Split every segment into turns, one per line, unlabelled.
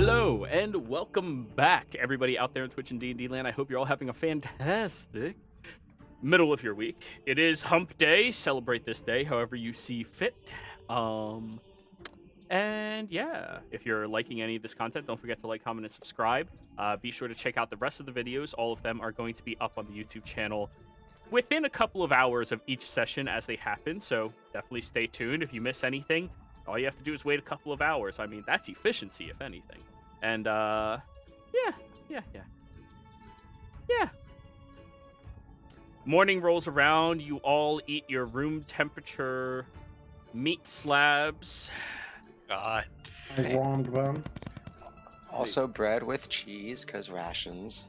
Hello and welcome back, everybody out there in Twitch and D&D land. I hope you're all having a fantastic middle of your week. It is Hump Day. Celebrate this day however you see fit. And yeah, if you're liking any of this content, don't forget to like, comment, and subscribe. Be sure to check out the rest of the videos. All of them are going to be up on the YouTube channel within a couple of hours of each session as they happen. So definitely stay tuned. If you miss anything, all you have to do is wait a couple of hours. I mean, that's efficiency, if anything. And, yeah. Morning rolls around. You all eat your room temperature meat slabs.
God.
I warmed them.
Also bread with cheese, because rations.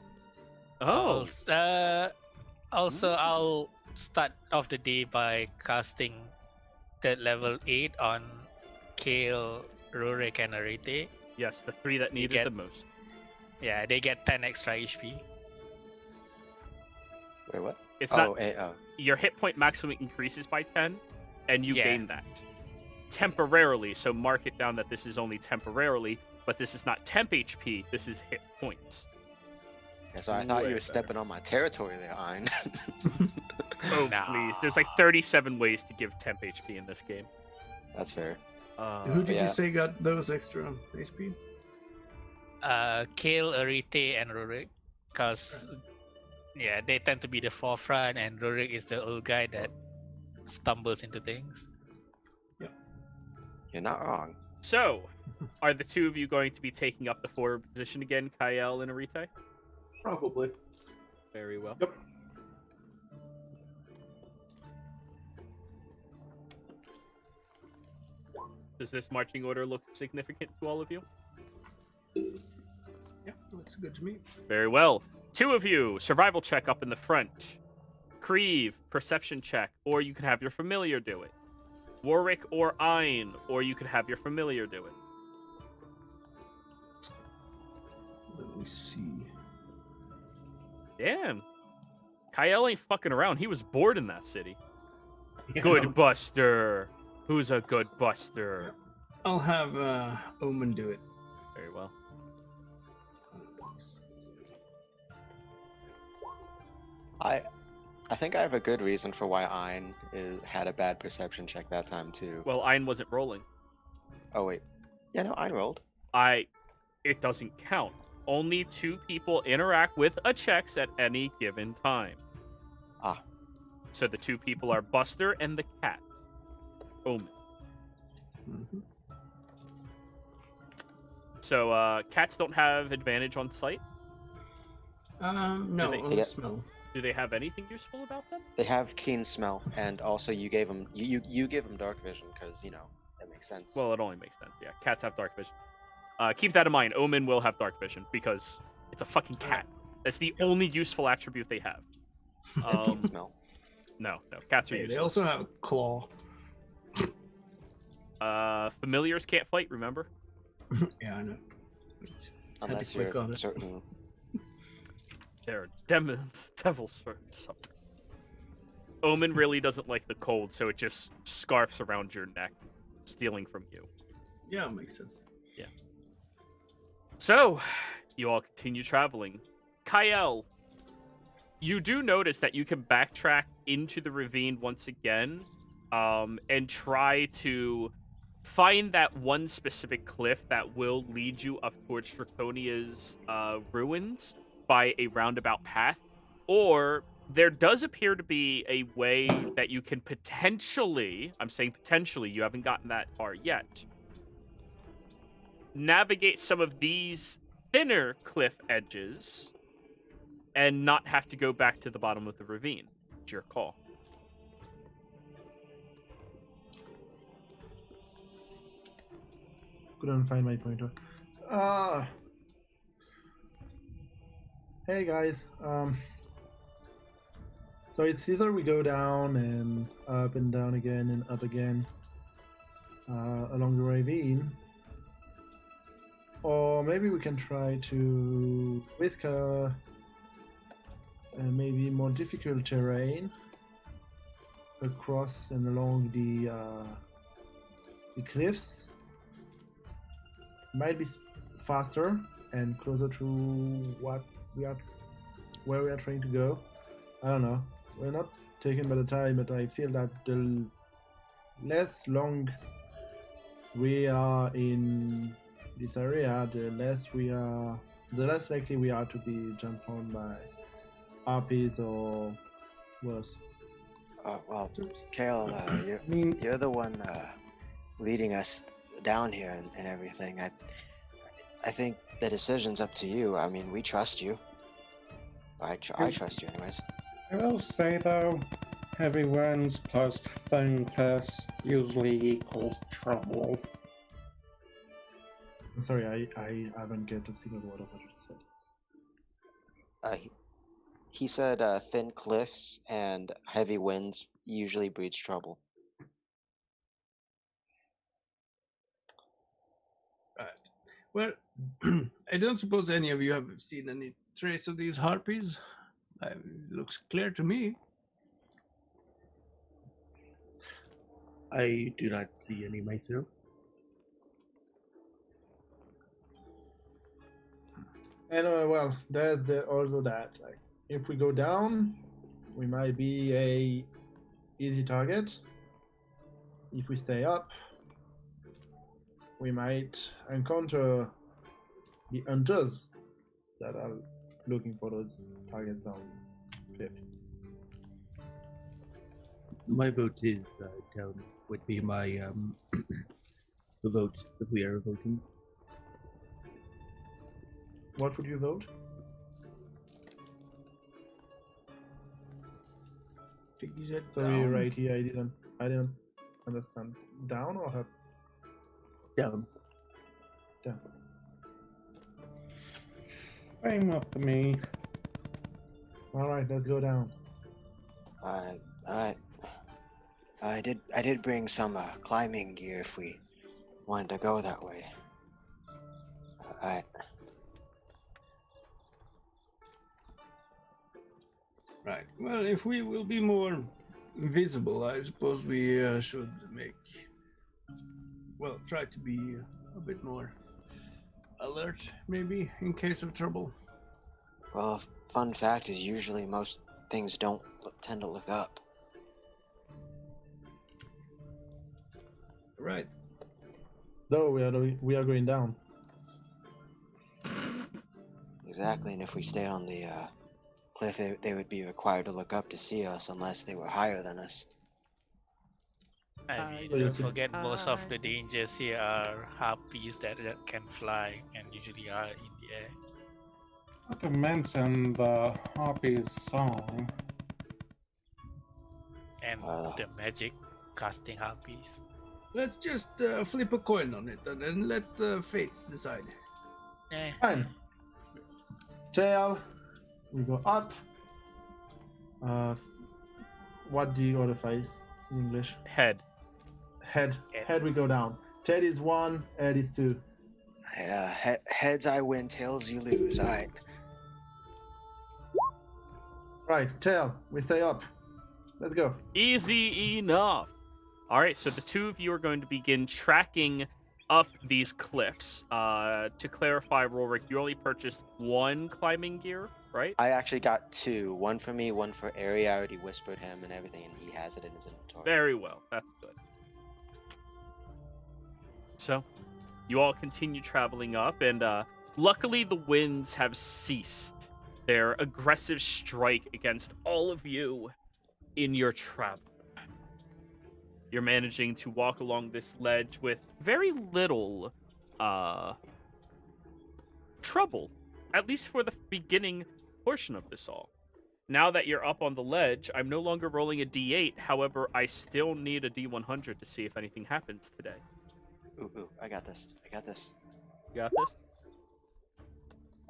Oh,
Also, I'll start off the day by casting the level 8 on Kale, Rurik, and Arete.
yes, the three that needed
get-
the most.
Yeah, they get 10 extra HP.
Wait, what?
It's
oh,
not your hit point maximum increases by 10, and you
Yeah.
gain that temporarily. So mark it down that this is only temporarily, but this is not temp HP. This is hit points.
yeah, so I thought
way
you were
better.
stepping on my territory there, Ein.
Oh,
Nah.
please. There's like 37 ways to give temp HP in this game.
That's fair.
Who did
yeah.
you say got those extra HP?
Kale, Arete, and Rurik. Because, yeah, they tend to be the forefront, and Rurik is the old guy that stumbles into things.
You're not wrong.
So, are the two of you going to be taking up the forward position again, Kael and Arite?
Probably.
Very well.
Yep.
Does this marching order look significant to all of you?
Yeah, looks good to me.
Very well. Two of you, survival check up in the front. Creve, perception check, or you could have your familiar do it. Warwick or Ein, or you could have your familiar do it.
Let me see.
Damn. Kael ain't fucking around. He was bored in that city.
Yeah,
Good buster. Who's a good buster?
I'll have Omen do it.
Very well.
I think I have a good reason for why Ein had a bad perception check that time, too.
Well, Ein wasn't rolling.
Oh, wait. Yeah, no, Ein rolled.
It doesn't count. Only two people interact with a checks at any given time.
Ah.
So the two people are Buster and the cat. Omen.
Mhm.
So cats don't have advantage on sight.
No,
they-
only
Yeah.
smell.
Do they have anything useful about them?
They have keen smell, and also you gave them you give them dark vision because that makes sense.
Well, it only makes sense. Yeah, cats have dark vision. Keep that in mind. Omen will have dark vision because it's a fucking cat. That's the only useful attribute they have.
Keen smell.
No, cats are
Hey,
useless.
they also have claw.
Familiars can't fight. Remember?
Yeah, I know. Just had to
Unless
click
you're
on it.
certain.
They're demons, devils, or something. Omen really doesn't like the cold, so it just scarfs around your neck, stealing from you.
Yeah, it makes sense.
So, you all continue traveling. Kael, you do notice that you can backtrack into the ravine once again, and try to find that one specific cliff that will lead you up towards Draconia's ruins by a roundabout path. Or there does appear to be a way that you can potentially, I'm saying potentially, you haven't gotten that far yet, navigate some of these thinner cliff edges and not have to go back to the bottom of the ravine. It's your call.
Couldn't find my pointer. Hey guys. So it's either we go down and down again and up again along the ravine, or maybe we can try to whisk maybe more difficult terrain across and along the cliffs. Might be faster and closer to what we are, where we are trying to go. I don't know. We're not taking by the time, but I feel that the less long we are in this area, the less likely we are to be jumped on by harpies or worse.
Well, Kale,
I mean,
you're the one leading us down here and everything. I think the decision's up to you. I mean, we trust you. I trust you, anyways.
I will say though, heavy winds plus thin cliffs usually equals trouble.
I'm sorry, I haven't get a single word of what you said.
He said thin cliffs and heavy winds usually breeds trouble.
Well, I don't suppose any of you have seen any trace of these harpies. It looks clear to me.
I do not see any myself.
Anyway, well, there's also that. Like, if we go down, we might be a easy target. If we stay up, we might encounter the hunters that are looking for those targets on cliff.
My vote is down. Would be my vote if we are voting.
What would you vote?
I think he said
Sorry,
down.
right here, I didn't understand. Down or up?
Down.
Down.
Same up to me.
All right, let's go down.
I did bring some climbing gear if we wanted to go that way.
Right. Well, if we will be more visible, I suppose we should try to be a bit more alert, maybe, in case of trouble.
Well, fun fact is usually most things don't tend to look up.
Right.
Though we are going down.
Exactly, and if we stayed on the cliff, they would be required to look up to see us unless they were higher than us.
And
So you
don't
see-
forget, most of the dangers here are harpies that can fly and usually are in the air.
Not to mention the harpy's song.
And the magic casting harpies.
Let's just flip a coin on it and then let the fates decide.
Eh,
Fine. Tail, we go up. What do you order face in English?
Head.
Head.
Head.
Head we go down. Tail is 1, head is 2.
Heads I win, tails you lose. All right.
Right, tail, we stay up. Let's go.
Easy enough. All right, so the two of you are going to begin tracking up these cliffs. To clarify, Rorik, you only purchased one climbing gear, right?
I actually got 2. One for me, one for Ari. I already whispered him and everything, and he has it in his inventory.
Very well. That's good. So, you all continue traveling up, and luckily the winds have ceased their aggressive strike against all of you in your travel. You're managing to walk along this ledge with very little trouble, at least for the beginning portion of this all. Now that you're up on the ledge, I'm no longer rolling a D8. However, I still need a D100 to see if anything happens today.
Ooh, I got this.
You got this?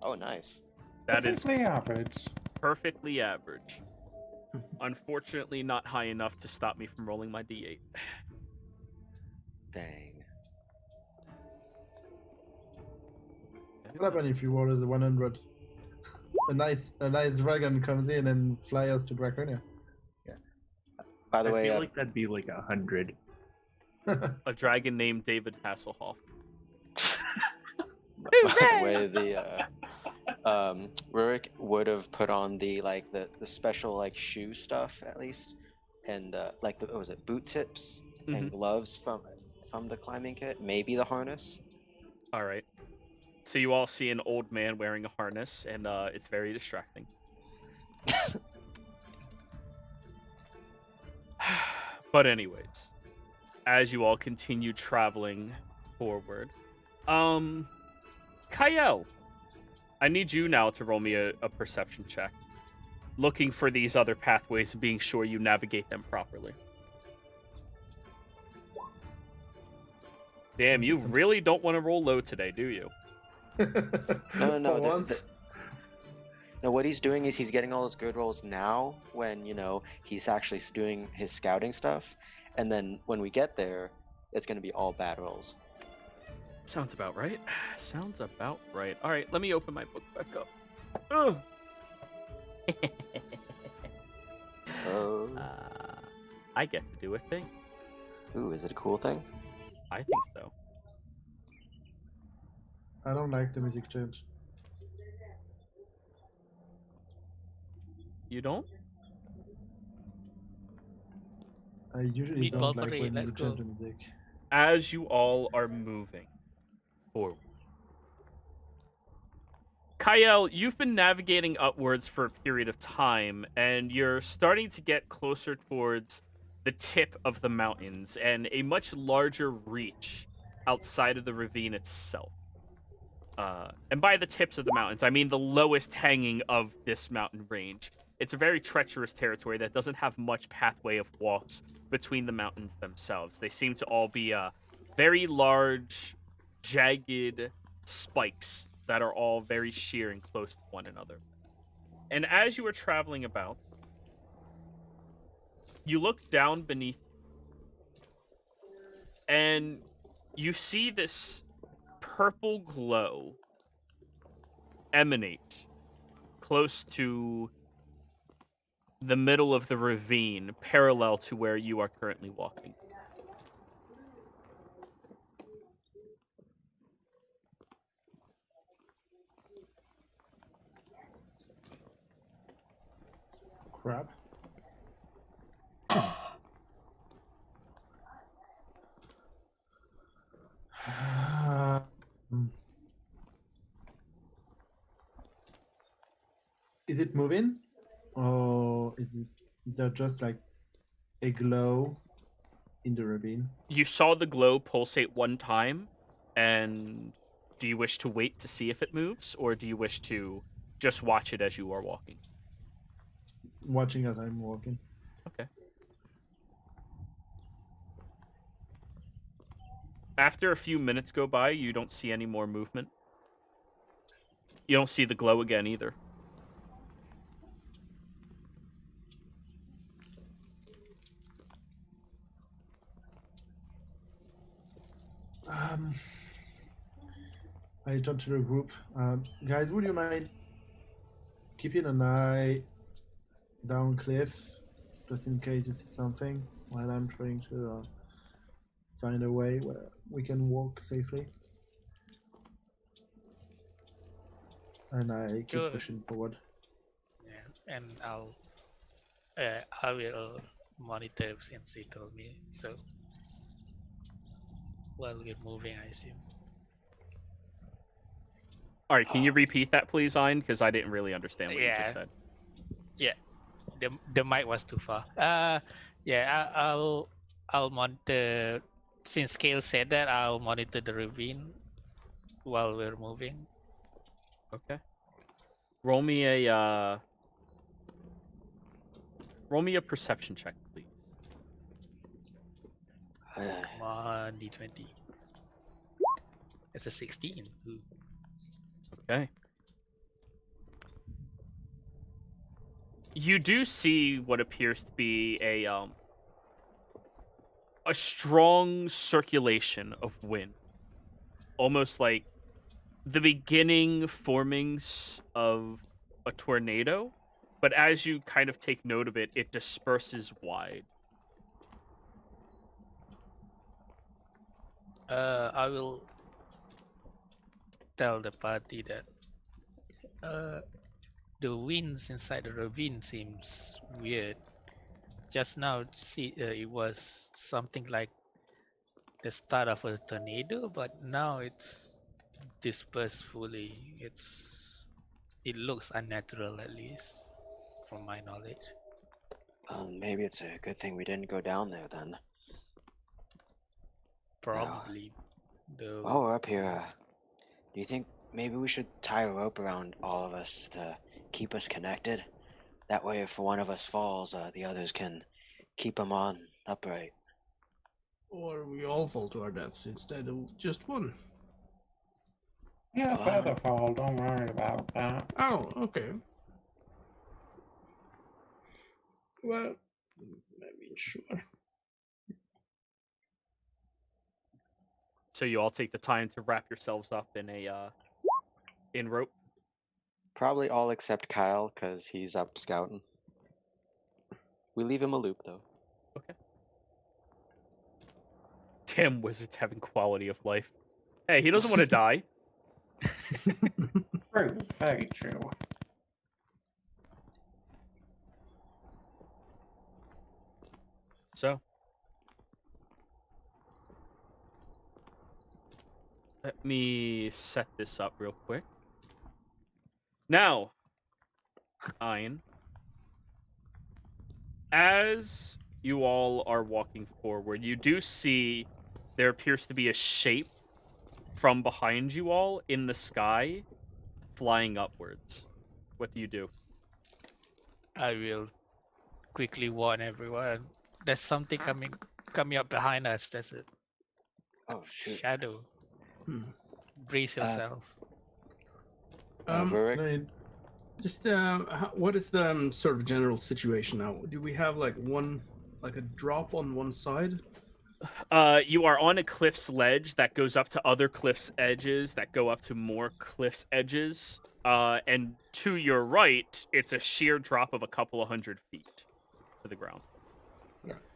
Oh, nice.
That is
Perfectly average.
perfectly average. Unfortunately, not high enough to stop me from rolling my D8.
Dang.
What happens if you order the 100? A nice dragon comes in and fly us to Draconia.
By the
I
way,
feel like that'd be like 100.
A dragon named David Hasselhoff.
by the way, Rurik would have put on the special like shoe stuff at least, and like what was it, boot tips and gloves from the climbing kit, maybe the harness.
All right. So you all see an old man wearing a harness, and it's very distracting. But anyways, as you all continue traveling forward, Kyle, I need you now to roll me a perception check, looking for these other pathways and being sure you navigate them properly. Damn, you really don't want to roll low today, do you?
No.
For once.
No, what he's doing is he's getting all those good rolls now when, he's actually doing his scouting stuff. And then when we get there, it's going to be all bad rolls.
Sounds about right. Sounds about right. All right, let me open my book back up. Ugh.
Oh.
I get to do a thing.
Ooh, is it a cool thing?
I think so.
I don't like the music change.
You don't?
I usually
Meat
don't
ball
like
parade,
when
let's
you change
go.
the music.
As you all are moving forward, Kyle, you've been navigating upwards for a period of time, and you're starting to get closer towards the tip of the mountains and a much larger reach outside of the ravine itself. And by the tips of the mountains, I mean the lowest hanging of this mountain range. It's a very treacherous territory that doesn't have much pathway of walks between the mountains themselves. They seem to all be very large, jagged spikes that are all very sheer and close to one another. And as you are traveling about, you look down beneath and you see this purple glow emanate close to the middle of the ravine, parallel to where you are currently walking.
Crap. Is it moving? Or is there just like a glow in the ravine?
You saw the glow pulsate one time, and do you wish to wait to see if it moves, or do you wish to just watch it as you are walking?
Watching as I'm walking.
Okay. After a few minutes go by, you don't see any more movement. You don't see the glow again either.
I turn to the group. Guys, would you mind keeping an eye down cliff, just in case you see something, while I'm trying to find a way where we can walk safely? And I keep
Sure.
pushing forward.
Yeah, and I will monitor since he told me so. While we're moving, I assume.
All right, can you repeat that, please, Ein? Because I didn't really understand what you
Yeah.
just said.
The mic was too far. I'll monitor. Since Kale said that, I'll monitor the ravine while we're moving.
Okay. Roll me a perception check, please.
Come on, D20. It's a 16. Ooh.
Okay. You do see what appears to be a strong circulation of wind, almost like the beginning formings of a tornado, but as you kind of take note of it, it disperses wide.
I will tell the party that the winds inside the ravine seems weird. Just now, it was something like the start of a tornado, but now it's dispersed fully. It looks unnatural, at least from my knowledge.
Maybe it's a good thing we didn't go down there then.
Probably, though.
While we're up here, do you think maybe we should tie a rope around all of us to keep us connected? That way, if one of us falls, the others can keep him on upright.
Or we all fall to our deaths instead of just one.
Yeah,
Well,
feather fall, don't worry about that.
Oh, okay. Well, I mean, sure.
So you all take the time to wrap yourselves up in a in rope.
Probably all except Kyle, because he's up scouting. We leave him a loop, though.
Damn wizards having quality of life. Hey, he doesn't want to die.
True, very true.
So, let me set this up real quick. Now, Ein, as you all are walking forward, you do see there appears to be a shape from behind you all in the sky flying upwards. What do you do?
I will quickly warn everyone. There's something coming up behind us. There's a
Oh, shoot.
shadow.
Hmm.
Brace yourselves.
Rurik?
No,
Just what is the sort of general situation now? Do we have like a drop on one side?
You are on a cliff's ledge that goes up to other cliff's edges that go up to more cliff's edges. And to your right, it's a sheer drop of a couple of 100 feet to the ground.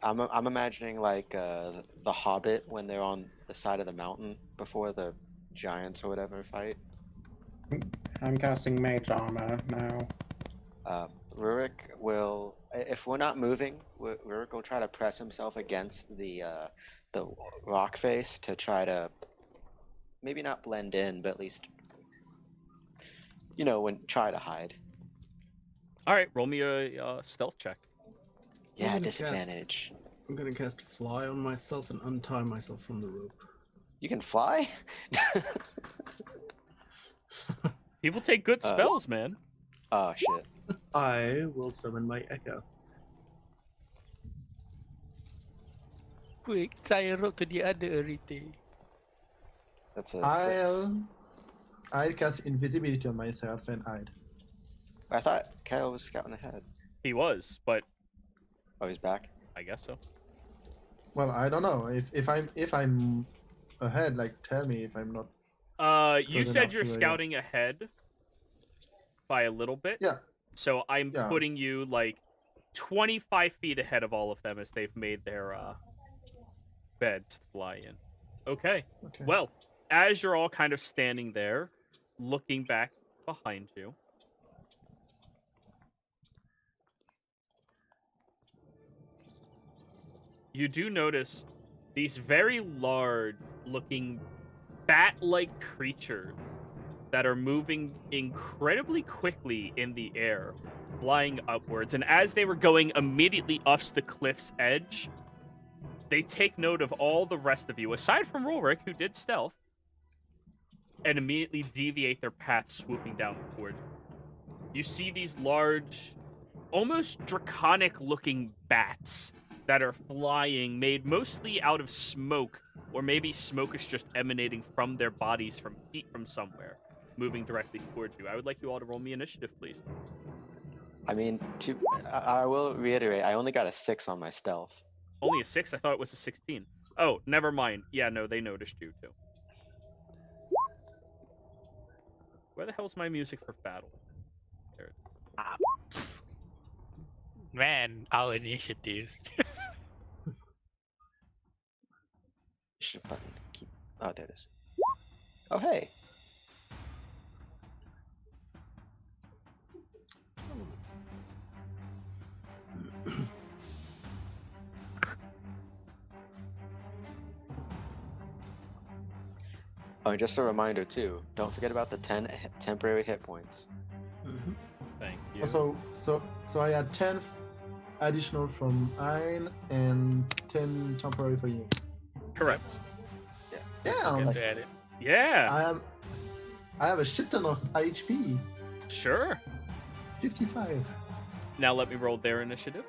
I'm imagining like the Hobbit when they're on the side of the mountain before the giants or whatever fight.
I'm casting mage armor now.
Rurik will, if we're not moving, Rurik will try to press himself against the rock face to try to maybe not blend in, but at least try to hide.
All right, roll me a stealth check.
Yeah,
gonna
disadvantage.
I'm gonna cast fly on myself and untie myself from the rope.
You can fly?
People take good spells, man.
Oh shit.
I will summon my echo.
Quick, tie a rope to the other, Arite.
That's a 6.
I'll cast invisibility on myself and hide.
I thought Kyle was scouting ahead.
He was, but
Oh, he's back?
I guess so.
Well, I don't know if I'm ahead. Like, tell me if I'm not.
You
Close
said
enough
you're
to where
scouting ahead by a little bit.
Yeah.
So I'm
Yeah,
putting you like 25 feet ahead of all of them as they've made their beds to lie in. Okay.
Okay.
Well, as you're all kind of standing there, looking back behind you, you do notice these very large-looking bat-like creatures that are moving incredibly quickly in the air, flying upwards. And as they were going immediately up the cliff's edge, they take note of all the rest of you, aside from Rolric, who did stealth, and immediately deviate their path, swooping down towards you. You see these large, almost draconic-looking bats that are flying, made mostly out of smoke, or maybe smoke is just emanating from their bodies from heat from somewhere, moving directly towards you. I would like you all to roll me initiative, please.
I mean, I will reiterate, I only got a 6 on my stealth.
Only a 6? I thought it was a 16. Oh, never mind. Yeah, no, they noticed you, too. Where the hell's my music for battle? There it is.
Man, our initiatives.
Shift button. Oh, there it is. Oh, hey. Oh, and just a reminder too. Don't forget about the 10 temporary hit points.
Mhm.
Thank you.
So I had 10 additional from Ein and 10 temporary for you.
Correct.
Yeah, I'm
Forget
like,
to add it.
Yeah,
I have a shit ton of HP.
sure.
55.
Now let me roll their initiative.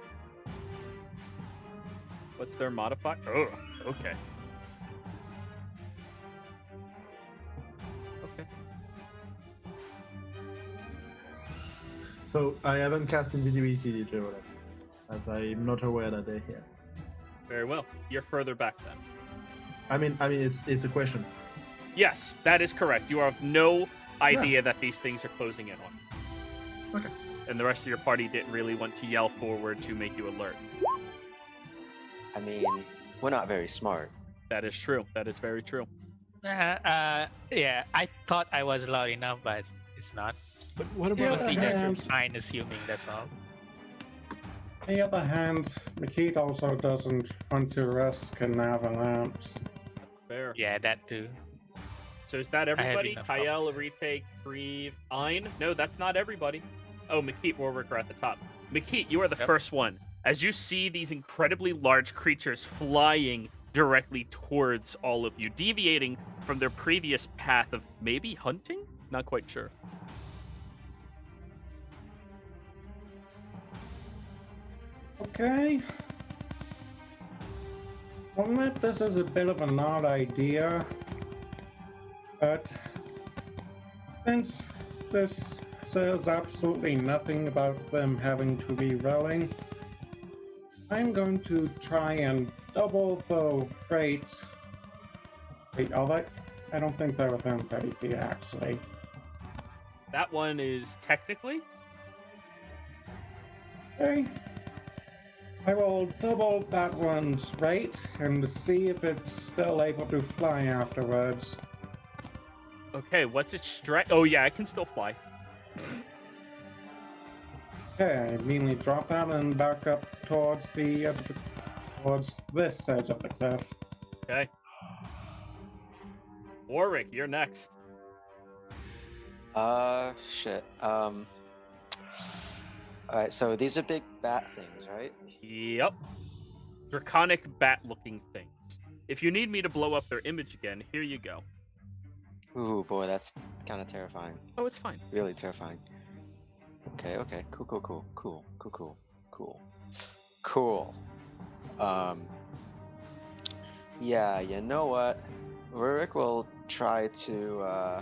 What's their modifier? Oh, okay. Okay.
So I haven't cast invisibility yet, or whatever, as I'm not aware that they're here.
Very well. You're further back then.
I mean, it's a question.
Yes, that is correct. You have no idea that these things are closing in on.
Okay.
And the rest of your party didn't really want to yell forward to make you alert.
I mean, we're not very smart.
That is true. That is very true.
Yeah, I thought I was loud enough, but it's not.
But what
Yeah,
about
Mostly
yeah.
just fine assuming, that's all.
On the other hand, Makit also doesn't want to risk an avalanche.
Fair.
Yeah, that too.
So is that
have
everybody?
enough
Kyle,
options.
Arite, Grieve, Ein? No, that's not everybody. Oh, Makit, Warwick are at the top. Makit, you are the
Yep.
first one. As you see these incredibly large creatures flying directly towards all of you, deviating from their previous path of maybe hunting? Not quite sure.
Okay. I'll admit this is a bit of an odd idea, but since this says absolutely nothing about them having to be rolling, I'm going to try and double the rate. Wait, I don't think they're within 30 feet actually.
That one is technically.
Okay. I will double that one's rate and see if it's still able to fly afterwards.
Okay, what's its strength? Oh, yeah, it can still fly.
Okay, I immediately drop that and back up towards the towards this edge of the cliff.
Okay. Warwick, you're next.
Shit. Alright, so these are big bat things, right?
Yep. Draconic bat-looking things. If you need me to blow up their image again, here you go.
Ooh, boy, that's kind of terrifying.
Oh, it's fine.
Really terrifying. Okay. Cool. Yeah, you know what? Rurik will try to,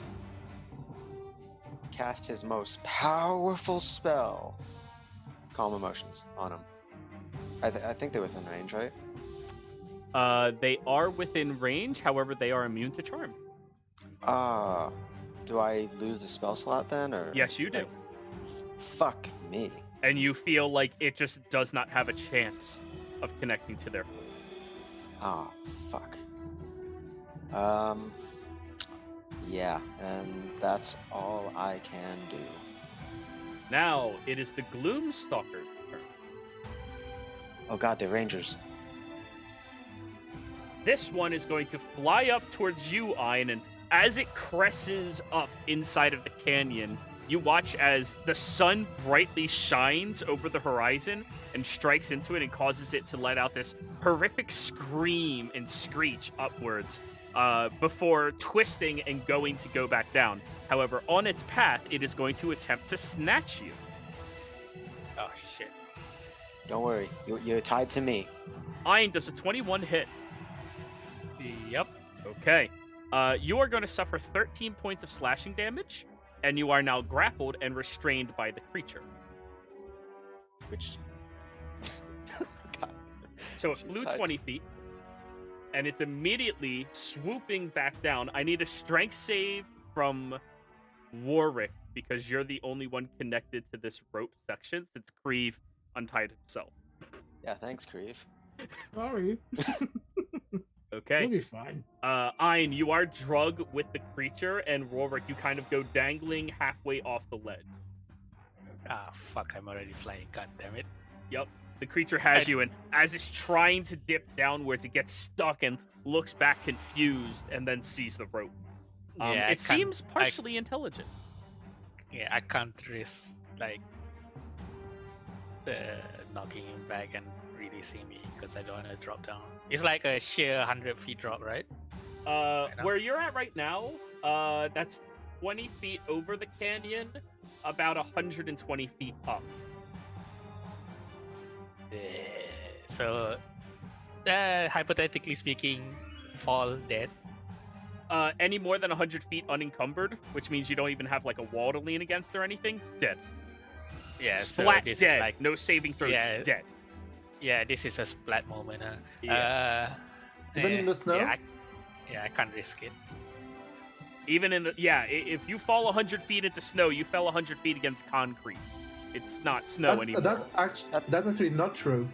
cast his most powerful spell, Calm Emotions, on him. I think they're within range, right?
They are within range, however, they are immune to charm.
Do I lose the spell slot then, or?
Yes, you do.
like, fuck me.
And you feel like it just does not have a chance of connecting to their food.
Ah, fuck. Yeah, and that's all I can do.
Now, it is the Gloomstalker's turn.
Oh god, they're rangers.
This one is going to fly up towards you, Ein, and as it cresses up inside of the canyon, you watch as the sun brightly shines over the horizon and strikes into it and causes it to let out this horrific scream and screech upwards before twisting and going to go back down. However, on its path, it is going to attempt to snatch you.
Oh shit.
Don't worry, you're tied to me.
Ein, does a 21 hit?
Yep.
Okay. You are going to suffer 13 points of slashing damage, and you are now grappled and restrained by the creature.
Which... God.
So it
She's
flew
tied.
20 feet, and it's immediately swooping back down. I need a strength save from Warwick, because you're the only one connected to this rope section, since Grieve untied himself.
Yeah, thanks, Creve.
Sorry.
Okay.
You'll be fine.
Ein, you are drug with the creature, and Warwick, you kind of go dangling halfway off the ledge.
Ah, fuck, I'm already flying, god damn it.
Yep. The creature has you, and as it's trying to dip downwards, it gets stuck and looks back confused, and then sees the rope.
Yeah, I
It
can't-
seems partially intelligent.
Yeah, I can't risk like knocking him back and releasing me because I don't want to drop down. It's like a sheer 100 feet drop, right? know.
Where you're at right now, that's 20 feet over the canyon, about 120 feet up.
So, hypothetically speaking, fall dead.
Any more than 100 feet unencumbered, which means you don't even have like a wall to lean against or anything, dead.
Yeah,
Splat
so this
dead.
is like
No saving throws,
Yeah.
dead.
yeah, this is a splat moment.
Even in the snow?
I can't risk it.
Even in the if you fall 100 feet into snow, you fell 100 feet against concrete. It's not snow anymore.
That's actually not true.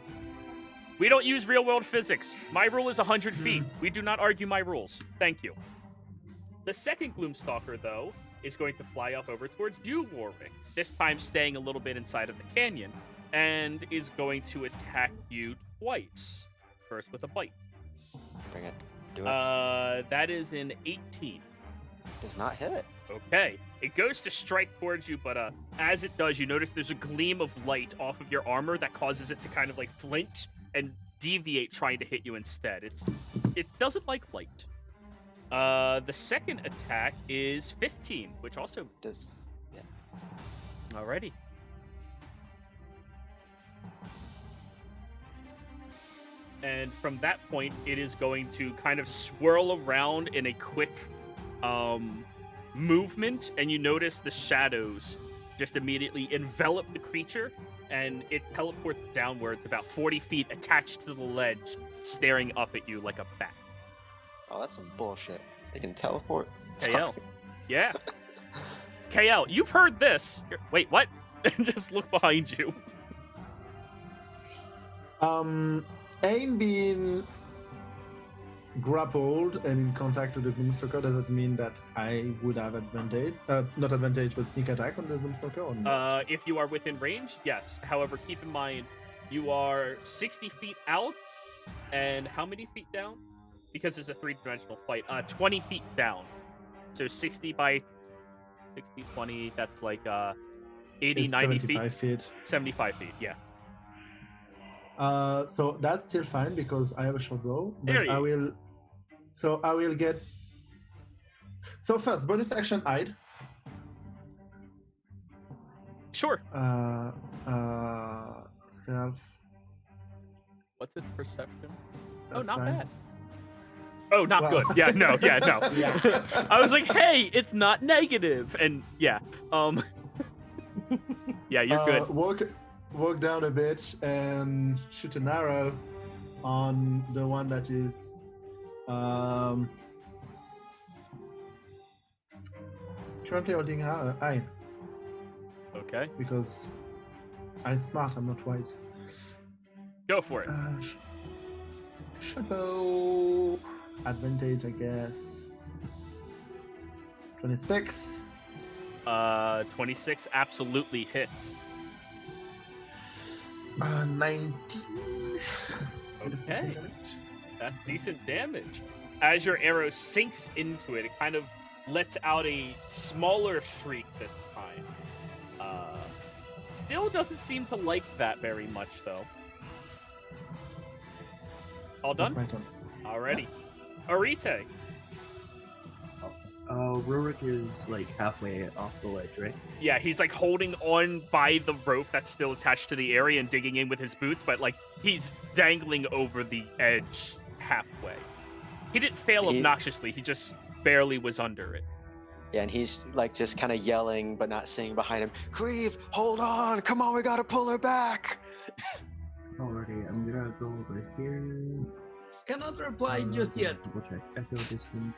We don't use real world physics. My rule is 100 feet. We do not argue my rules. Thank you. The second Gloomstalker, though, is going to fly up over towards you, Warwick. This time staying a little bit inside of the canyon, and is going to attack you twice. First with a bite.
Bring it. Do it.
That is an 18.
Does not hit.
Okay. It goes to strike towards you, but as it does, you notice there's a gleam of light off of your armor that causes it to kind of like flinch and deviate, trying to hit you instead. It doesn't like light. The second attack is 15, which also
Does. Yeah.
alrighty. And from that point, it is going to kind of swirl around in a quick movement, and you notice the shadows just immediately envelop the creature, and it teleports downwards about 40 feet, attached to the ledge, staring up at you like a bat.
Oh, that's some bullshit. They can teleport.
KL. Yeah. KL, you've heard this. Wait, what? Just look behind you.
Ain being grappled and in contact with the Gloomstalker, does it mean that I would have advantage? Not advantage, but sneak attack on the Gloomstalker? Or not?
If you are within range, yes. However, keep in mind, you are 60 feet out, and how many feet down? Because it's a three-dimensional fight. 20 feet down. So 60 by 60, 20, that's like 80,
It's
90
75
feet.
feet.
75 feet, yeah.
So that's still fine because I have a short bow.
There
But
you
I will. So I will get. So first, bonus action hide.
Sure.
Stealth.
What's its perception?
That's
not
fine.
bad. Oh, not
Wow.
good. Yeah, no.
Yeah.
I was like, hey, it's not negative. And yeah. Yeah, you're good.
Walk down a bit and shoot an arrow on the one that is currently holding Ain
Okay.
because I'm smart, I'm not wise.
Go for it.
Short bow advantage, I guess. 26.
26 absolutely hits.
19.
Okay. That's decent damage. As your arrow sinks into it, it kind of lets out a smaller shriek this time. Still doesn't seem to like that very much, though. All
That's
done?
my turn.
Alrighty. Arite.
Rurik is like halfway off the ledge, right?
Yeah, he's like holding on by the rope that's still attached to the area and digging in with his boots, but like he's dangling over the edge halfway. He didn't fail
He-
obnoxiously, he just barely was under it.
Yeah, and he's like just kind of yelling, but not seeing behind him. Grieve, hold on! Come on, we gotta pull her back.
Alrighty, I'm gonna go over here.
Cannot reply just yet.
Double check echo distance.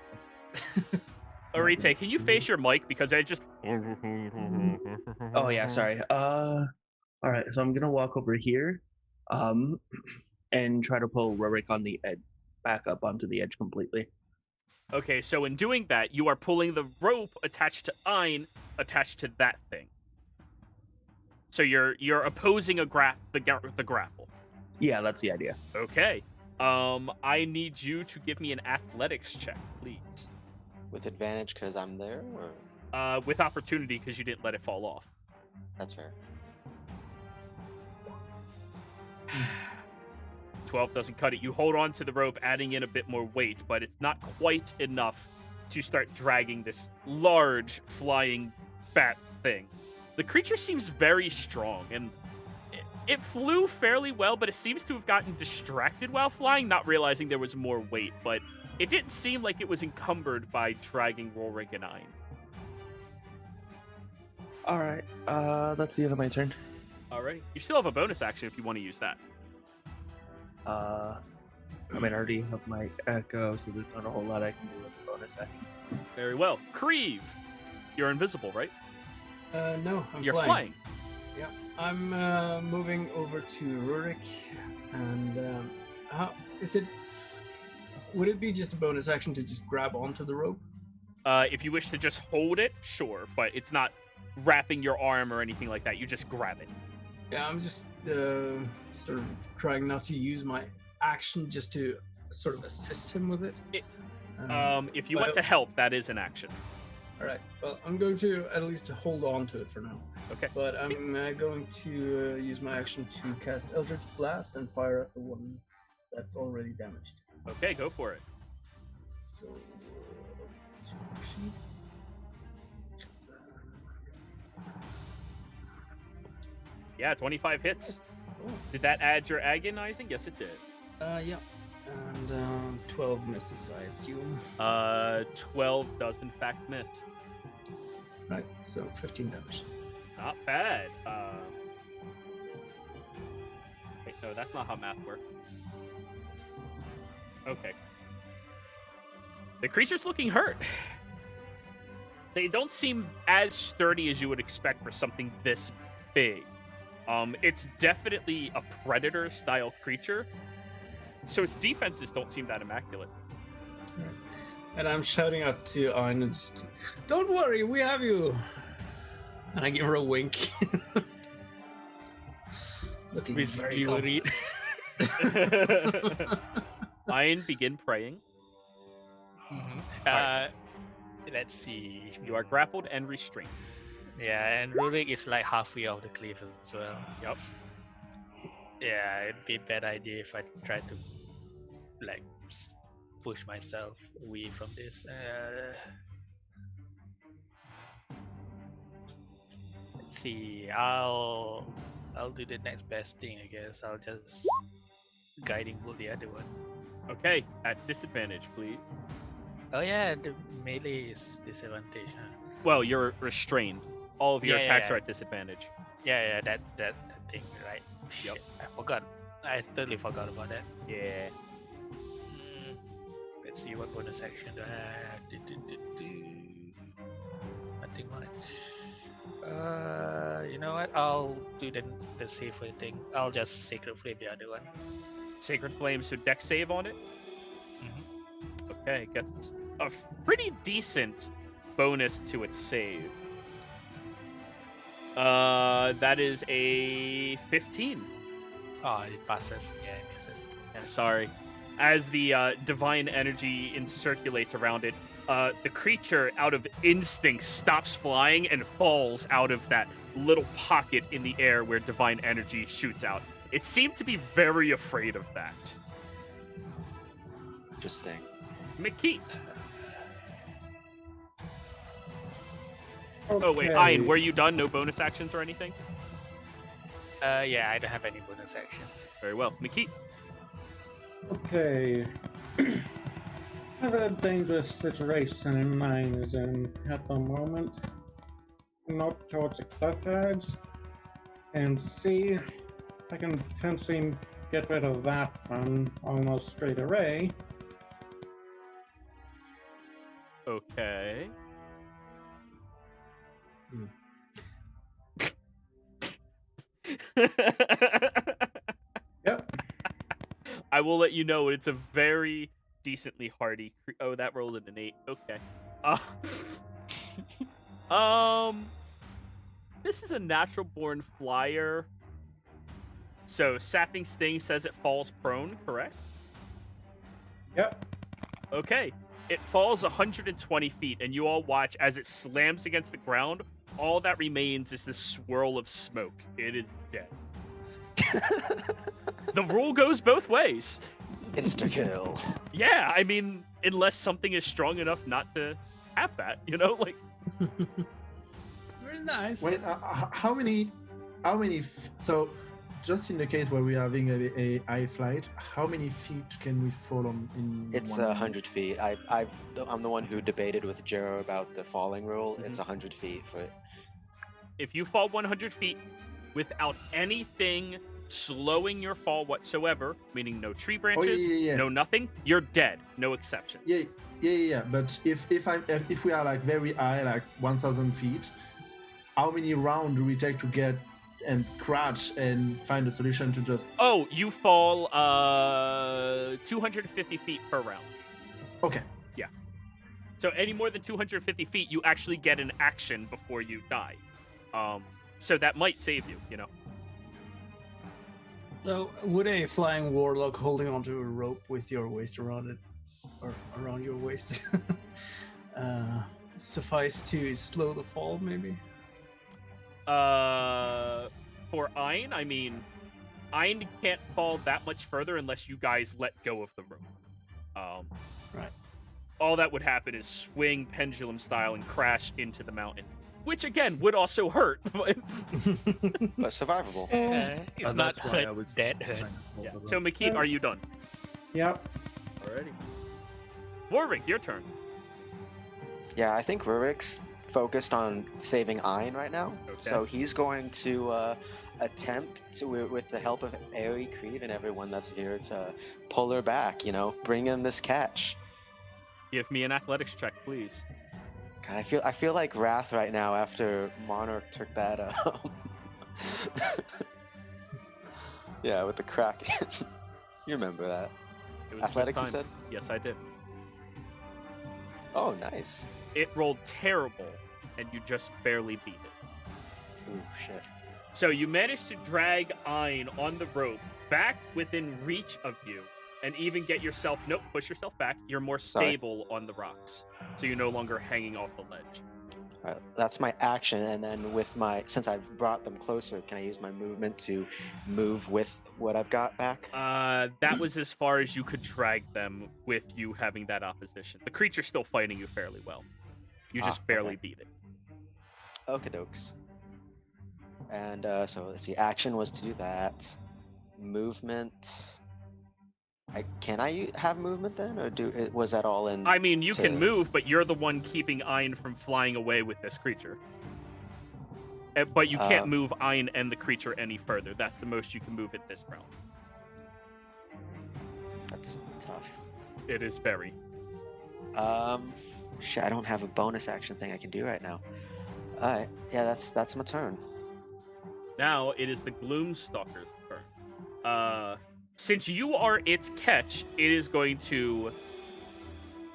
Arite, can you face your mic? Because I just...
Oh yeah, sorry. Alright, so I'm gonna walk over here, and try to pull Rurik on the edge, back up onto the edge completely.
Okay, so in doing that, you are pulling the rope attached to Ein, attached to that thing. So you're opposing the grapple.
Yeah, that's the idea.
Okay. I need you to give me an athletics check, please.
With advantage because I'm there, or
With opportunity because you didn't let it fall off.
that's fair.
12 doesn't cut it. You hold on to the rope, adding in a bit more weight, but it's not quite enough to start dragging this large flying bat thing. The creature seems very strong, and it flew fairly well, but it seems to have gotten distracted while flying, not realizing there was more weight, but it didn't seem like it was encumbered by dragging Rorik and Ein.
All right. That's the end of my turn.
Alright. You still have a bonus action if you want to use that.
I mean, I already have my echo, so there's not a whole lot I can do with the bonus action.
Very well. Krieve, you're invisible, right?
No, I'm
You're
flying.
flying.
Yeah, I'm moving over to Rurik, and how is it? Would it be just a bonus action to just grab onto the rope?
If you wish to just hold it, sure, but it's not wrapping your arm or anything like that. You just grab it.
Yeah, I'm just sort of trying not to use my action just to sort of assist him with it.
If you want to help, that is an action.
All right. Well, I'm going to at least hold on to it for now.
Okay.
But I'm going to use my action to cast Eldritch Blast and fire at the one that's already damaged.
Okay, go for it.
So,
Yeah, 25 hits.
oh,
Did that add your agonizing? Yes, it did.
yeah. And 12 misses, I assume.
12 does in fact miss.
Right. So 15 damage.
Not bad. Wait, no, that's not how math works. Okay. The creature's looking hurt. They don't seem as sturdy as you would expect for something this big. It's definitely a predator-style creature, so its defenses don't seem that immaculate.
And I'm shouting out to Ein, just, don't worry, we have you. And I give her a wink. Looking very
Visibly
confident.
Ein, begin praying.
Let's see.
You are grappled and restrained.
Yeah, and Rurik is like halfway off the cliff as well.
Yep.
Yeah, it'd be a bad idea if I tried to like push myself away from this. Let's see. I'll do the next best thing, I guess. I'll just guiding bolt the other one.
Okay, at disadvantage, please.
Oh yeah, the melee is disadvantage. Huh?
Well, you're restrained. All of your
Yeah,
attacks
yeah.
are at disadvantage.
Yeah, that thing, right?
Yep.
Shit, I forgot. I totally forgot about that.
Yeah.
Let's see what bonus action do I have. Nothing much. You know what? I'll do the safer thing. I'll just Sacred Flame the other one.
Sacred Flame, so dex save on it? Okay, gets a pretty decent bonus to its save. That is a 15.
Oh, it passes. Yeah, it misses.
Yeah, sorry. As the divine energy circulates around it, the creature, out of instinct, stops flying and falls out of that little pocket in the air where divine energy shoots out. It seemed to be very afraid of that.
Interesting.
McKeat. Oh, wait, Ein, were you done? No bonus actions or anything?
Yeah, I don't have any bonus action.
Very well. McKeat.
Okay. I have a dangerous situation in mind at the moment. Not towards the cliff edge. And see if I can potentially get rid of that one almost straight away.
Okay.
Yep.
I will let you know it's a very decently hardy. Oh, that rolled an 8. Okay. This is a natural born flyer. So Sapping Sting says it falls prone, correct?
Yep.
Okay. It falls 120 feet, and you all watch as it slams against the ground. All that remains is this swirl of smoke. It is dead. The rule goes both ways.
Insta kill.
Yeah, I mean, unless something is strong enough not to have that, you know, like.
Very nice.
Wait, how many? So, just in the case where we're having a high flight, how many feet can we fall on in?
It's 100 feet. I'm the one who debated with Jero about the falling rule. It's 100 feet for.
If you fall 100 feet without anything slowing your fall whatsoever, meaning no tree branches, no nothing, you're dead. No exceptions.
Yeah. But if we are like very high, like 1,000 feet, how many rounds do we take to get and scratch and find a solution to just?
Oh, you fall 250 feet per round.
Okay.
Yeah. So any more than 250 feet, you actually get an action before you die. So that might save you, you know.
So, would a flying warlock holding onto a rope with your waist around it, or around your waist, suffice to slow the fall, maybe?
For Ein, I mean, Ein can't fall that much further unless you guys let go of the rope.
Right.
All that would happen is swing pendulum style and crash into the mountain, which again would also hurt. But
survivable.
It's not hurt, dead hurt.
Yeah. So Makit, are you done?
Yep.
Alrighty. Warwick, your turn.
Yeah, I think Rurik's focused on saving Ein right now.
Okay.
So he's going to attempt to, with the help of Aerie, Creve, and everyone that's here, to pull her back, you know, bring in this catch.
Give me an athletics check, please.
God, I feel like Wrath right now after Monarch took that yeah, with the Kraken. You remember that.
It was a good
Athletics, you
time.
said?
Yes, I did.
Oh, nice.
It rolled terrible, and you just barely beat it.
Ooh, shit.
So you managed to drag Ein on the rope back within reach of you, and even get yourself, push yourself back. You're more stable on the rocks, so you're no longer hanging off the ledge.
Alright, that's my action, and then with my, since I've brought them closer, can I use my movement to move with what I've got back?
That was as far as you could drag them with you having that opposition. The creature's still fighting you fairly well. You just barely beat it.
Okie dokes. And so let's see, action was to do that. Movement. Can I have movement then, or was that all in?
I mean, you can move, but you're the one keeping Ein from flying away with this creature. But you can't move Ein and the creature any further. That's the most you can move at this round.
That's tough.
It is very.
Shit, I don't have a bonus action thing I can do right now. Alright, yeah, that's my turn.
Now it is the Gloomstalker's turn. Since you are its catch, it is going to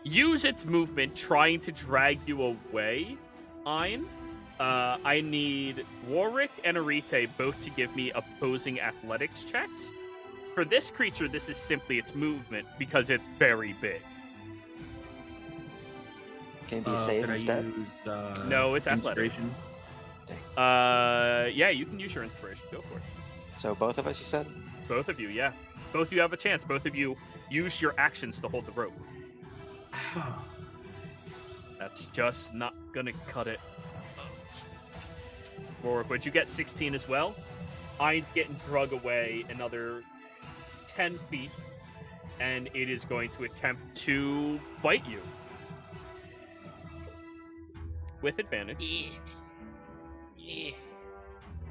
use its movement trying to drag you away, Ein. I need Warwick and Arite both to give me opposing athletics checks. For this creature, this is simply its movement because it's very big.
Can it be saved instead?
Use,
No, it's athletic.
inspiration?
Yeah, you can use your inspiration. Go for it.
So both of us, you said?
Both of you, yeah. Both of you have a chance. Both of you use your actions to hold the rope. That's just not gonna cut it. Warwick, would you get 16 as well? Ein's getting drug away another 10 feet, and it is going to attempt to bite you. With advantage.
Yeah.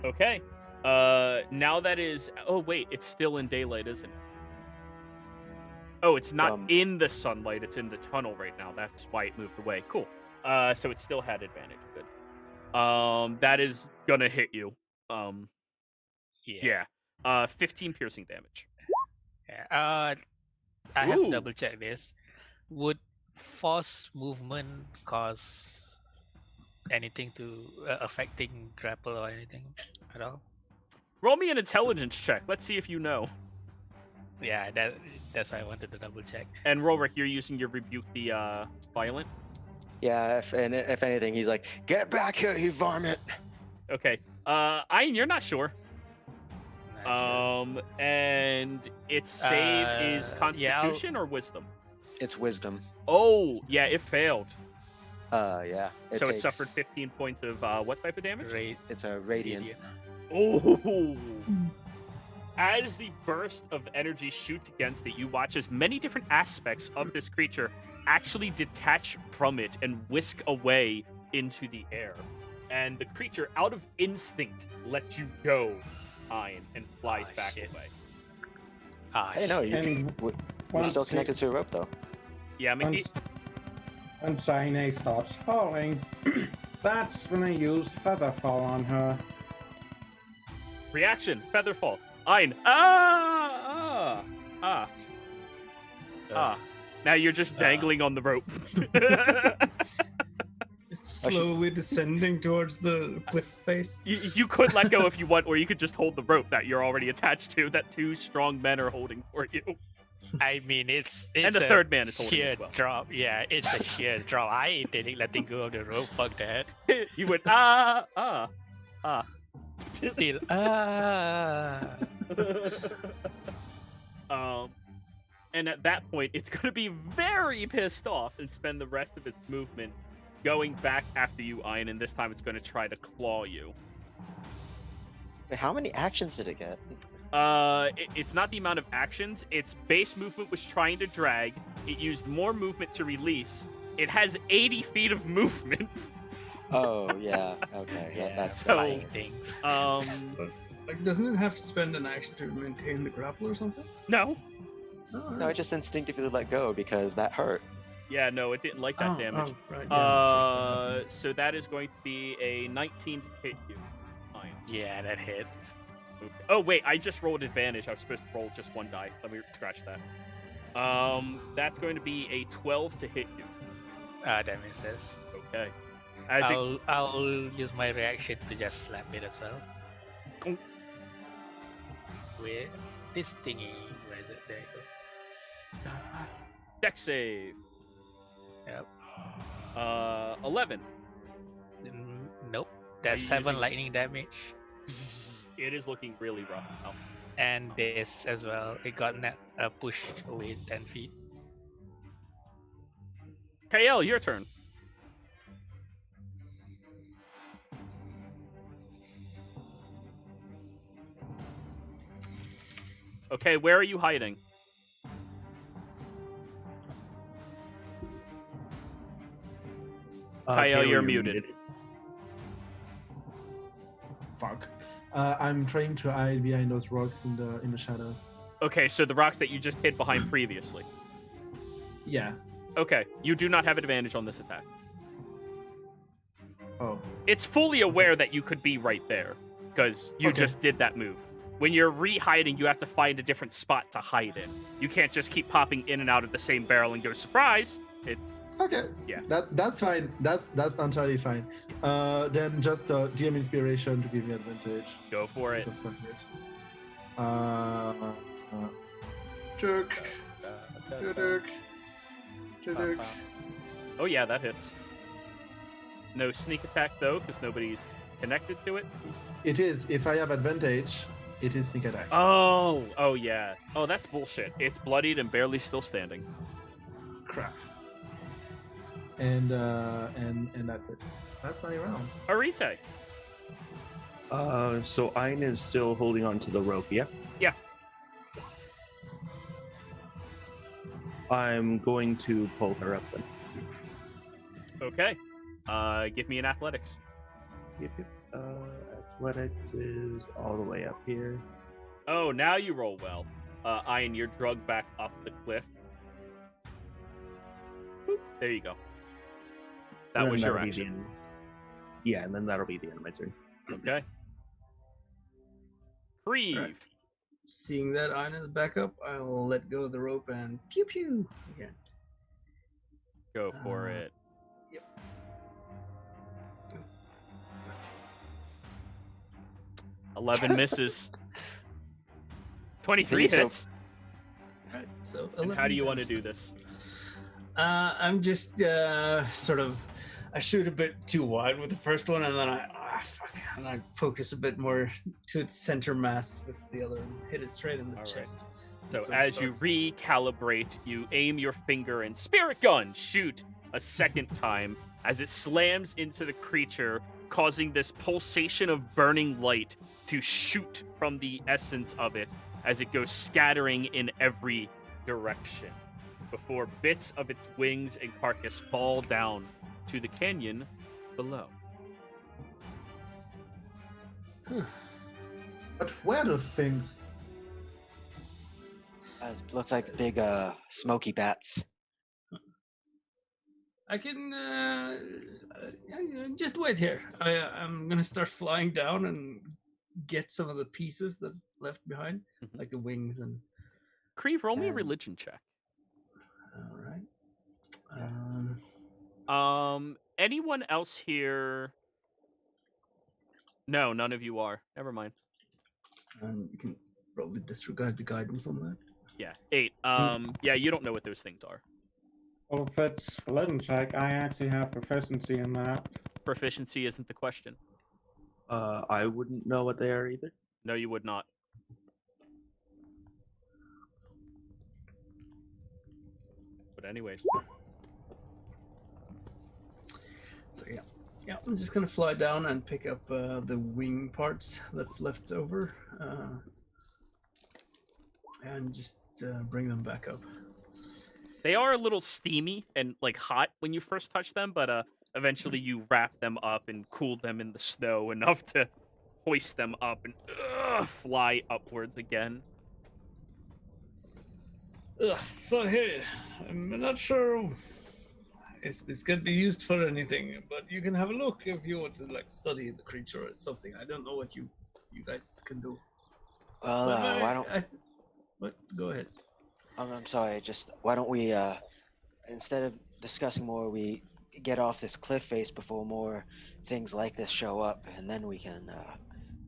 Okay. Now that is... Oh, wait. It's still in daylight, isn't it? Oh, it's not in the sunlight. It's in the tunnel right now. That's why it moved away. Cool. So it still had advantage. Good. That is gonna hit you. Yeah. 15 piercing damage.
Yeah. I have to double check this. Would force movement cause anything to affecting grapple or anything at all?
Roll me an intelligence check. Let's see if you know.
Yeah, that's why I wanted to double check.
And Rolrick, you're using your rebuke the violent.
Yeah, if anything, he's like, "Get back here, you varmint!"
Okay. Ian, you're not sure.
Not sure.
And its save is
Yeah,
Constitution or Wisdom.
It's wisdom.
Oh, yeah, it failed.
Yeah.
So it suffered 15 points of what type of damage?
It's a radiant.
Oh. As the burst of energy shoots against it, you watch as many different aspects of this creature actually detach from it and whisk away into the air. And the creature, out of instinct, lets you go, Ian, and flies back
shit.
away.
Hey, no, we're
once
still
it-
connected to a rope, though.
Yeah, Mickey?
Once Aine starts falling, that's when I use Featherfall on her.
Reaction, Featherfall. Ian. Now you're just dangling on the rope.
Just slowly descending towards the cliff face.
You could let go if you want, or you could just hold the rope that you're already attached to, that two strong men are holding for you.
I mean, it's
And the
a
third man is holding
sheer
as well.
drop. Yeah, it's a sheer drop. I ain't letting go of the rope. Fuck that.
You went,
Still,
And at that point, it's going to be very pissed off and spend the rest of its movement going back after you, Ian, and this time it's going to try to claw you.
Wait, how many actions did it get?
It's not the amount of actions. Its base movement was trying to drag. It used more movement to release. It has 80 feet of movement.
Oh, yeah. Okay. Yeah, that's
so-
flying thing.
Like, doesn't it have to spend an action to maintain the grapple or something?
No.
Oh,
No, I just instinctively let go because that hurt.
Yeah, no, it didn't like that damage.
Oh, right, yeah,
So that is going to be a 19 to hit you. Ian.
Yeah, that hits.
Okay. Oh wait, I just rolled advantage. I was supposed to roll just one die. Let me scratch that. That's going to be a 12 to hit you.
That misses.
Okay. As it,
I'll use my reaction to just slap it as well.
Oh.
With this thingy. Where is it? There you go.
dex save.
Yep.
11.
Nope.
Are
That's
you
7
using-
lightning damage.
It is looking really rough now.
And this as well. It got pushed away 10 feet.
KL, your turn. Okay, where are you hiding? Kyle, you're muted.
Fuck. I'm trying to hide behind those rocks in the shadow.
Okay, so the rocks that you just hid behind previously.
Yeah.
Okay, you do not have advantage on this attack.
Oh.
It's fully aware that you could be right there, because you
Okay.
just did that move. When you're re-hiding, you have to find a different spot to hide in. You can't just keep popping in and out of the same barrel and go, surprise!
Okay.
Yeah.
That's fine. That's entirely fine. Then just DM inspiration to give me advantage.
Go for it.
Because fuck it. Jerk. Jerk.
Oh yeah, that hits. No sneak attack though, because nobody's connected to it.
It is. If I have advantage, it is sneak attack.
Oh yeah. Oh, that's bullshit. It's bloodied and barely still standing.
Crap. And that's it. That's my round.
Arite.
So Aine is still holding on to the rope, yeah?
Yeah.
I'm going to pull her up then.
Okay. Give me an athletics.
Yep. Athletics is all the way up here.
Oh, now you roll well. Ian, you're drugged back up the cliff. Boop. There you go. That
And
was
then
your
that'll be the
action.
end. Yeah, and then that'll be the end of my turn.
Okay. Creve.
Alright. Seeing that Ina's back up, I'll let go of the rope and pew pew again.
Go for it. 11 misses. 23
So-
hits.
Right, so
And how do you want to
damage
do this?
I'm just sort of. I shoot a bit too wide with the first one, and then I focus a bit more to its center mass with the other, and hit it straight in the
All right.
chest.
So
it
as you
starts-
recalibrate, you aim your finger and spirit gun shoot a second time as it slams into the creature, causing this pulsation of burning light to shoot from the essence of it as it goes scattering in every direction before bits of its wings and carcass fall down to the canyon below.
But where the things?
Looks like big smoky bats.
I can just wait here. I'm gonna start flying down and get some of the pieces that's left behind,
Mhm.
like the wings and.
Creve, roll me a
Um,
religion check.
All right.
Anyone else here? No, none of you are. Never mind.
You can probably disregard the guidance on that.
Yeah, 8. Yeah, you don't know what those things are.
Well, if it's religion check, I actually have proficiency in that.
Proficiency isn't the question.
I wouldn't know what they are either.
No, you would not. But anyways,
So yeah, I'm just gonna fly down and pick up the wing parts that's left over, and just bring them back up.
they are a little steamy and like hot when you first touch them, but eventually you wrap them up and cool them in the snow enough to hoist them up and fly upwards again.
So here, I'm not sure if this can be used for anything, but you can have a look if you want to like study the creature or something. I don't know what you guys can do.
Well,
But
why don't?
What? Go ahead.
I'm sorry. Just why don't we, instead of discussing more, we get off this cliff face before more things like this show up, and then we can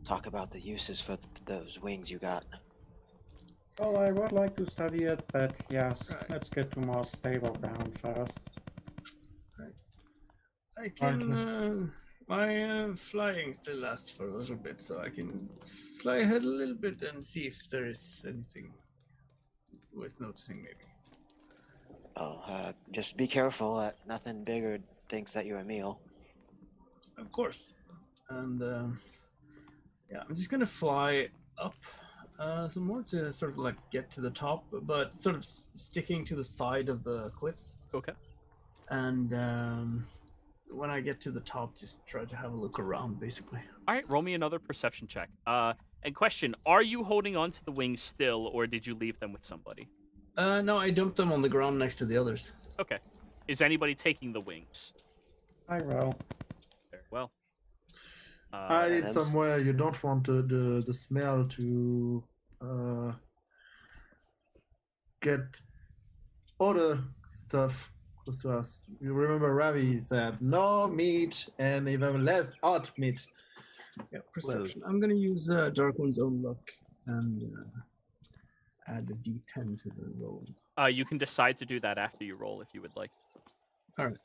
talk about the uses for those wings you got.
Well, I would like to study it, but yes,
Right.
let's get to more stable ground first.
I can. My flying still lasts for a little bit, so I can fly ahead a little bit and see if there is anything worth noticing, maybe.
Well, just be careful that nothing bigger thinks that you're a meal.
Of course. And yeah, I'm just gonna fly up some more to sort of like get to the top, but sort of sticking to the side of the cliffs.
Okay.
And when I get to the top, just try to have a look around, basically.
All right, roll me another perception check. And question, are you holding on to the wings still, or did you leave them with somebody?
No, I dumped them on the ground next to the others.
Okay. Is anybody taking the wings?
I will.
Very well.
I need
Adams?
somewhere you don't want the smell to get other stuff close to us. You remember Ravi said no meat and even less hot meat.
Yeah, perception. I'm gonna use Dark One's own luck and add a D10 to the roll.
You can decide to do that after you roll if you would like.
All right.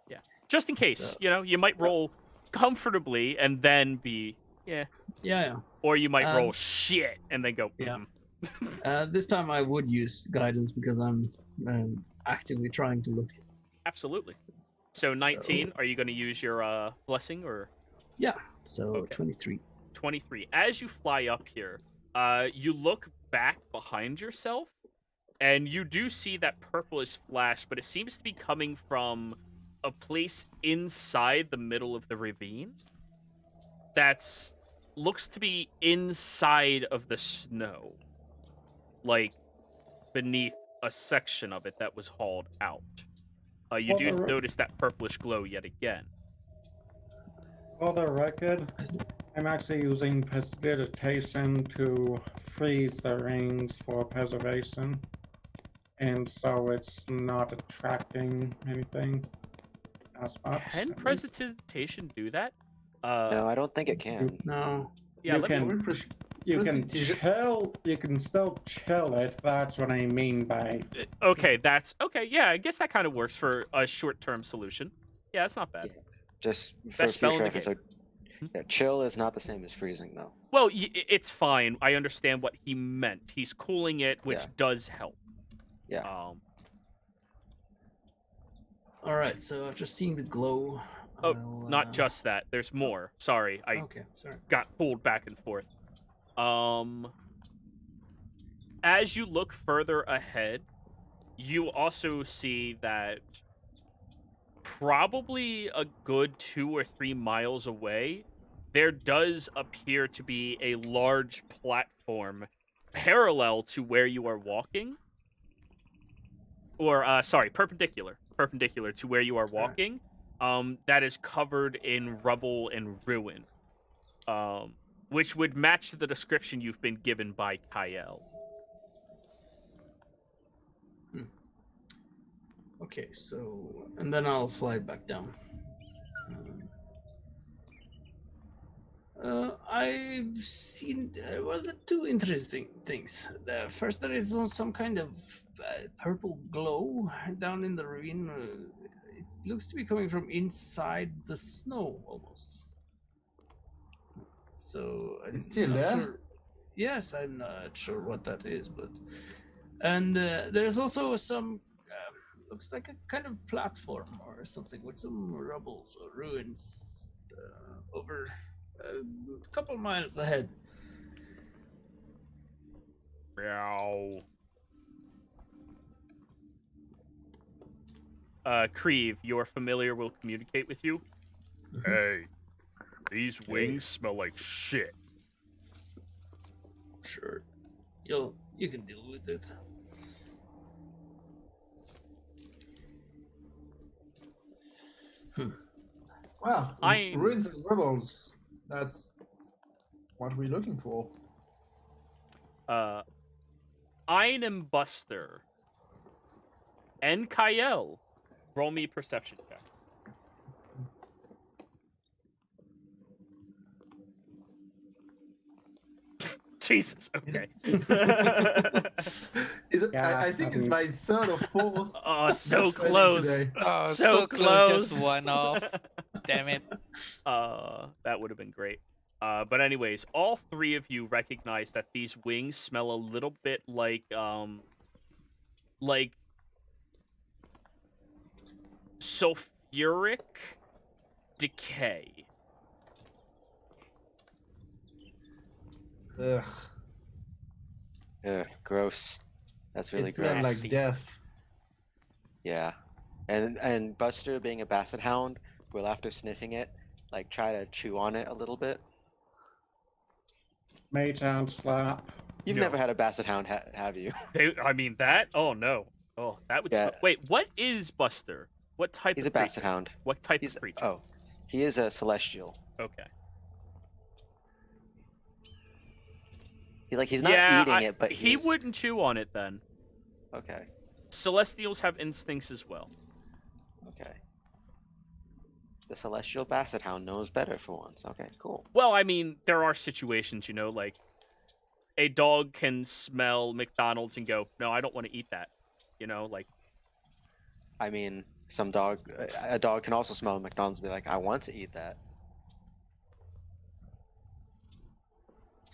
Yeah. Just in case,
So-
you might roll comfortably and then be,
Yeah.
or you might roll
Um,
shit and then go,
yeah.
"Mm."
This time I would use guidance because I'm actively trying to look.
Absolutely. So 19, are you going to use your blessing or
Yeah. So
Okay.
23.
23? As you fly up here, you look back behind yourself and you do see that purplish flash, but it seems to be coming from a place inside the middle of the ravine that's looks to be inside of the snow, like beneath a section of it that was hauled out. You
Well,
do
the re-
notice that purplish glow yet again.
For the record, I'm actually using prestidigitation to freeze the rings for preservation, and so it's not attracting anything as much.
Can
at least.
prestidigitation do that?
No, I don't think it can.
No.
Yeah,
you
let me-
can you can
Proceed.
chill. You can still chill it. That's what I mean by
Okay, that's okay. Yeah, I guess that kind of works for a short-term solution. Yeah, that's not bad.
Yeah. Just for
Best spell in
future
the
reference,
game.
yeah, chill is not the same as freezing, though.
Well, it's fine. I understand what he meant. He's cooling it, which
Yeah.
does help.
Yeah.
All right. So after seeing the glow,
Oh,
I'll,
not just that. There's more. Sorry, I
Okay. Sorry.
got pulled back and forth. As you look further ahead, you also see that probably a good 2 or 3 miles away, there does appear to be a large platform parallel to where you are walking. Or, sorry, perpendicular to where you are walking. That is covered in rubble and ruin. Which would match the description you've been given by Kyle.
Okay. So and then I'll fly back down. I've seen well, the two interesting things. First, there is some kind of purple glow down in the ravine. It looks to be coming from inside the snow, almost. So I'm
It's still
not
there?
sure. Yes, I'm not sure what that is, but and there's also some looks like a kind of platform or something with some rubbles or ruins over a couple miles ahead.
Meow. Creve, your familiar will communicate with you. Hey, these wings smell like shit.
Sure, you can deal with it.
Wow,
I'm-
ruins and rebels. That's what we're looking for.
Ein Buster and Kyle, roll me perception check. Jesus, okay.
I think it's my third or fourth.
Oh, so
match training
close.
today.
Oh,
So close.
Just one off. Damn it.
That would have been great. But anyways, all three of you recognize that these wings smell a little bit like sulfuric decay.
Ugh,
Ugh, gross. That's really
it smelled
gross.
like death.
Yeah. And Buster, being a basset hound, will, after sniffing it, like try to chew on it a little bit.
mage hand slap.
You've
No.
never had a basset hound, have you?
I mean that? Oh no. Oh, that would
Yeah.
smell. Wait, what is Buster? What type
He's
of
a basset
creature?
hound.
What type
He's
of creature?
oh, he is a celestial.
Okay.
He's not
yeah,
eating it, but
he
he's...
wouldn't chew on it then.
Okay.
Celestials have instincts as well.
Okay. The celestial basset hound knows better for once. Okay, cool.
Well, I mean, there are situations, like a dog can smell McDonald's and go, "No, I don't want to eat that." Like
I mean, a dog can also smell McDonald's and be like, I want to eat that.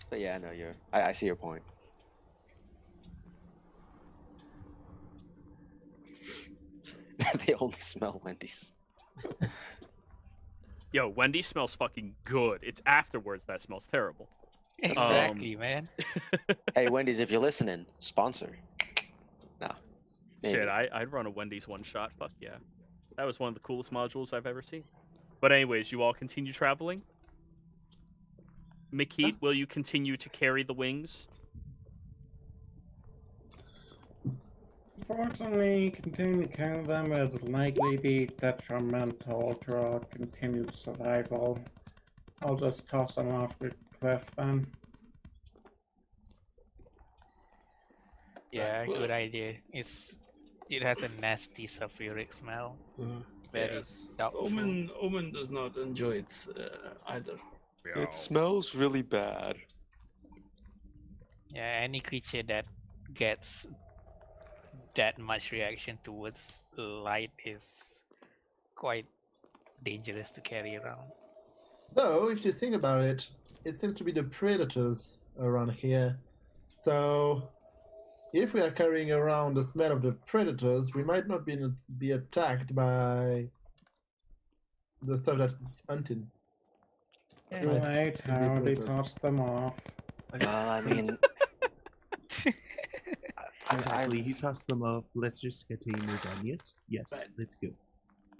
But yeah, no, I see your point. They only smell Wendy's.
Yo, Wendy's smells fucking good. It's afterwards that smells terrible.
Exactly, man.
Hey, Wendy's, if you're listening, sponsor. No. Maybe.
Shit, I'd run a Wendy's one shot. Fuck yeah. That was one of the coolest modules I've ever seen. But anyways, you all continue traveling. Makit, will you continue to carry the wings?
Unfortunately, continuing to carry them would likely be detrimental to our continued survival. I'll just toss them off the cliff then.
Yeah,
Well-
good idea. It has a nasty sulfuric smell. Very
Yes.
doubtful.
Omen does not enjoy it either.
It smells really bad.
Yeah, any creature that gets that much reaction towards light is quite dangerous to carry around.
Though, if you think about it, it seems to be the predators around here. So, if we are carrying around the smell of the predators, we might not be attacked by the stuff that is hunting.
Too
Nice.
late, I already tossed them off.
Well, I mean,
Exactly. He tossed them off. Let's just continue on. Yes,
Right.
let's go.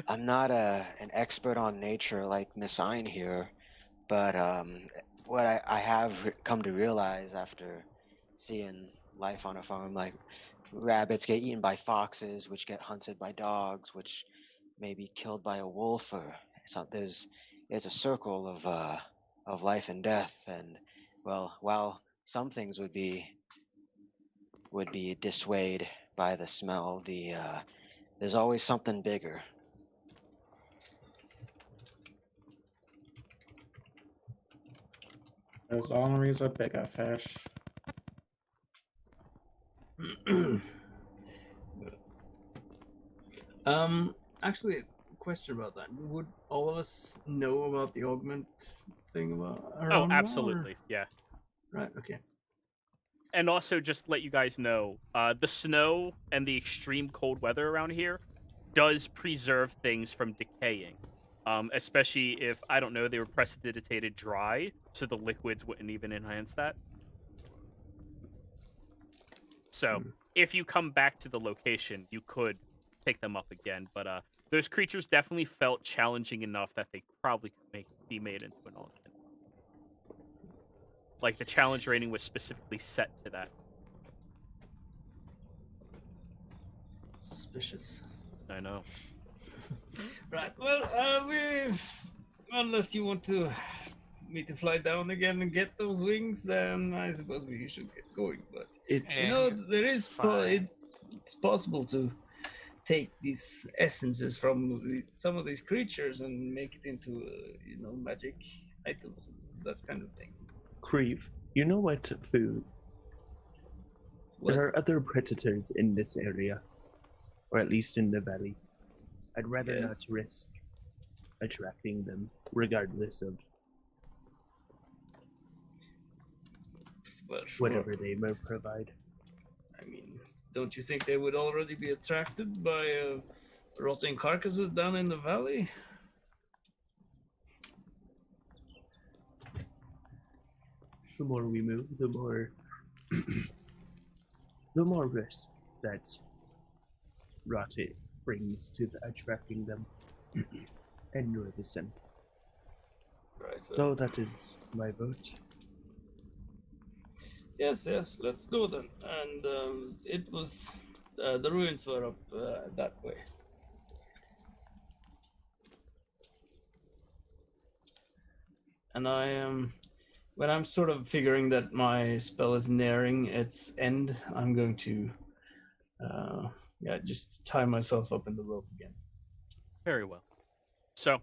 I'm not an expert on nature like Miss Ein here, but what I have come to realize after seeing life on a farm, like rabbits get eaten by foxes, which get hunted by dogs, which may be killed by a wolf, or there's a circle of life and death, and well, while some things would be dissuaded by the smell, there's always something bigger.
There's always a bigger fish.
Actually, a question about that. Would all of us know about the augment thing about
Oh,
around now, or-
absolutely. Yeah.
Right. Okay.
And also, just to let you guys know, the snow and the extreme cold weather around here does preserve things from decaying. Especially if, I don't know, they were precipitated dry, so the liquids wouldn't even enhance that. So, if you come back to the location, you could pick them up again. But those creatures definitely felt challenging enough that they probably could be made into an augment. Like, the challenge rating was specifically set to that.
Suspicious.
I know.
Right. Well, unless you want me to fly down again and get those wings, then I suppose we should get going. But
It's
there is it's possible to take these essences from some of these creatures and make it into magic items and that kind of thing.
Creve. You know what, Food?
What?
There are other predators in this area, or at least in the valley. I'd rather not
Yes.
risk attracting them, regardless of
Well, sure.
whatever they may provide.
I mean, don't you think they would already be attracted by rotting carcasses down in the valley?
The more we move, the more the more risk that rotted brings to attracting them and nor the scent.
Right.
So that is my vote.
Yes, let's go then. And it was the ruins were up that way. And I am, when I'm sort of figuring that my spell is nearing its end, I'm going to, just tie myself up in the rope again.
Very well. So,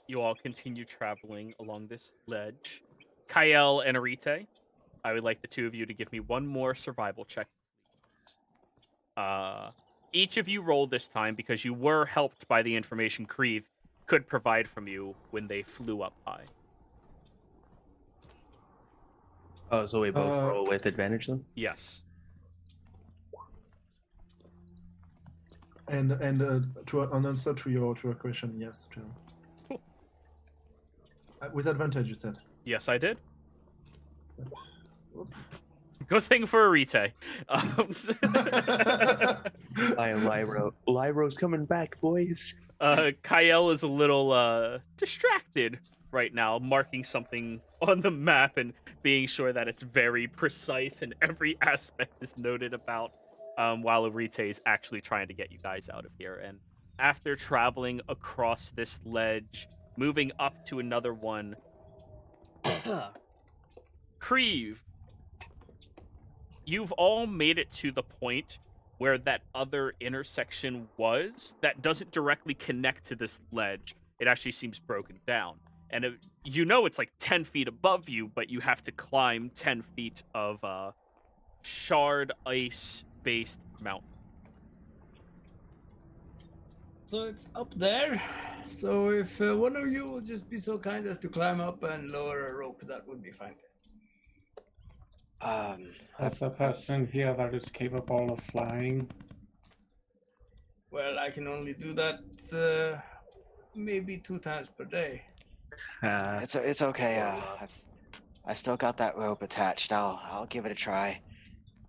you all continue traveling along this ledge. Kael and Arite, I would like the two of you to give me one more survival check. Each of you roll this time because you were helped by the information Creve could provide from you when they flew up high.
Oh, so we both roll with advantage then?
Yes.
And to an answer to your question, yes, John.
Cool.
With advantage, you said.
Yes, I did. Good thing for Arite.
I am Lyro. Lyro's coming back, boys.
Kael is a little distracted right now, marking something on the map and being sure that it's very precise and every aspect is noted about, while Arite is actually trying to get you guys out of here. And after traveling across this ledge, moving up to another one, Creve, you've all made it to the point where that other intersection was that doesn't directly connect to this ledge. It actually seems broken down. and you know it's like 10 feet above you, but you have to climb 10 feet of shard ice-based mountain.
So it's up there. So if one of you will just be so kind as to climb up and lower a rope, that would be fine.
As a person here that is capable of flying.
Well, I can only do that maybe 2 times per day.
It's okay. I still got that rope attached. I'll give it a try,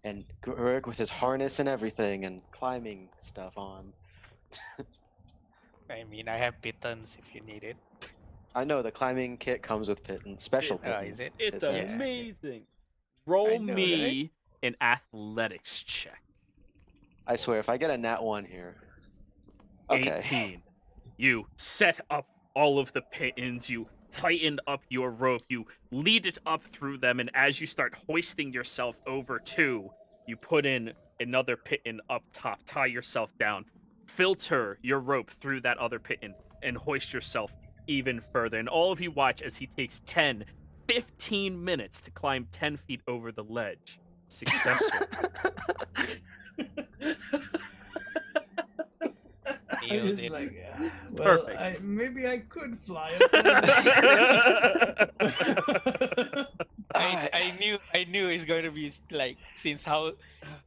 and Rurik with his harness and everything and climbing stuff on.
I mean, I have pittons if you need it.
I know the climbing kit comes with pittons, special
Oh,
pittons.
is it?
It's
Yeah.
amazing. Roll
know,
me an athletics check.
I swear, if I get a nat 1 here. Okay.
18. You set up all of the pittons, you tighten up your rope, you lead it up through them, and as you start hoisting yourself over too, you put in another pitton up top, tie yourself down, filter your rope through that other pitton, and hoist yourself even further. And all of you watch as he takes 10, 15 minutes to climb 10 feet over the ledge. Successful.
Nailed
Just
it.
like, well,
Perfect.
maybe I could fly up there.
I knew it's going to be like, since how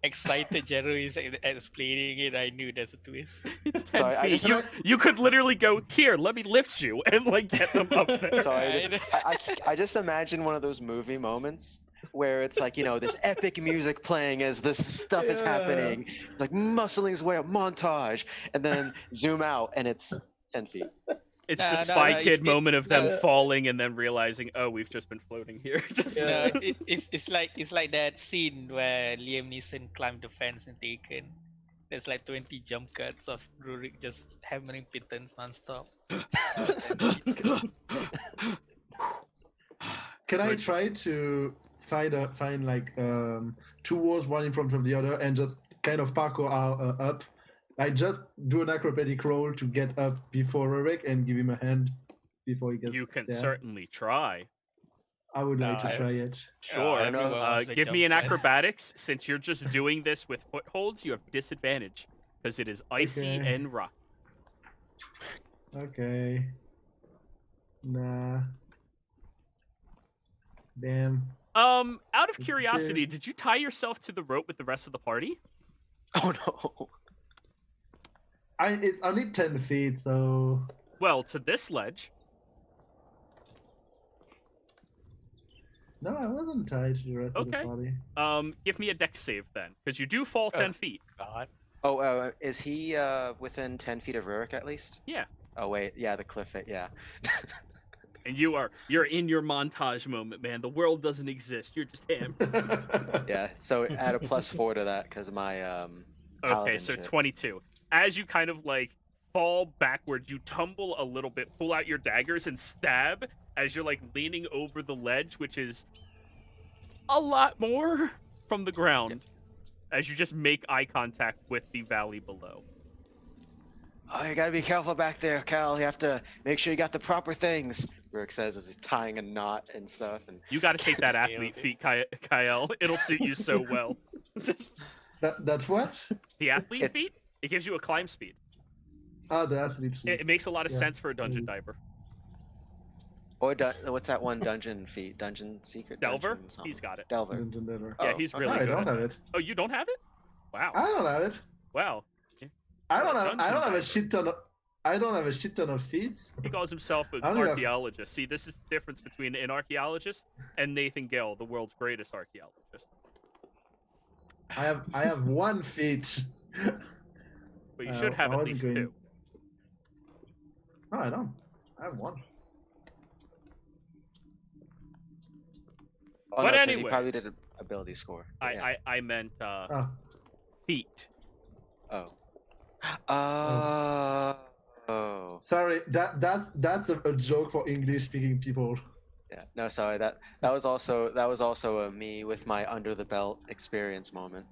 excited Jero is explaining it, I knew there's a twist.
It's 10
Sorry, I
feet.
just-
You could literally go, here, let me lift you, and like get them up there.
So I just imagine one of those movie moments where it's like, this epic music playing as this stuff is happening, like muscling his way up, montage, and then zoom out and it's 10 feet.
It's
No,
the
no,
Spy
no,
Kid
it's-
moment of them
no.
falling and then realizing, oh, we've just been floating here. Just-
No, it's like that scene where Liam Neeson climbed the fence and Taken. There's like 20 jump cuts of Rurik just hammering pittons nonstop.
Can I
Good.
try to find like 2 walls, one in front of the other, and just kind of parkour up? I just do an acrobatic roll to get up before Rurik and give him a hand before he gets
You can
there.
certainly try.
I would like
No,
to try it.
Sure.
everyone wants to
Give me an
jump test.
acrobatics. Since you're just doing this with footholds, you have disadvantage because it is icy
Okay.
and rock.
Okay. Nah. Damn.
Out of
It's
curiosity,
good.
did you tie yourself to the rope with the rest of the party?
Oh no.
It's only 10 feet, so
Well, to this ledge.
no, I wasn't tied to the rest of the
Okay.
party.
Give me a dex save then, because you do fall 10 feet.
God.
Oh, is he within 10 feet of Rurik at least?
Yeah.
Oh wait, yeah, the cliff, yeah.
And you're in your montage moment, man. The world doesn't exist. You're just him.
Yeah, so add a +4 to that because of my
Okay,
paladin
so
shit.
22. As you kind of like fall backwards, you tumble a little bit, pull out your daggers and stab as you're like leaning over the ledge, which is a lot more from the ground. As you just make eye contact with the valley below.
Oh, you gotta be careful back there, Cal. You have to make sure you got the proper things. Rurik says as he's tying a knot and stuff. And
You got to take that
Nailed
athlete
it.
feat, Kyle. It'll suit you so well. Just
That's what?
the athlete feat. It gives you a climb speed.
Oh, the athlete.
It makes a lot of
Yeah.
sense for a dungeon diver.
or what's that one dungeon feat? Dungeon secret.
Delver,
Dungeon something.
he's got it.
Delver.
Dungeon Delver.
Yeah,
Oh,
he's
okay.
really
No, I
good.
don't
at
have
that.
it.
Oh, you don't have it? Wow.
I don't have it.
Wow.
I don't have. I
Dungeon
don't have a
diver.
shit ton of. I don't have a shit ton of feats.
He calls himself an
I don't have-
archaeologist. See, this is the difference between an archaeologist and Nathan Gale, the world's greatest archaeologist.
I have 1 feat.
But you should have
I
at
wasn't
least
going-
2.
No, I don't. I have 1.
Oh,
But
no, 'cause he probably
anyways.
did an ability score. but yeah.
I meant
Oh,
feet.
Oh. Oh.
sorry. That's a joke for English-speaking people.
Yeah. No, sorry. That was also a me with my under the belt experience moment.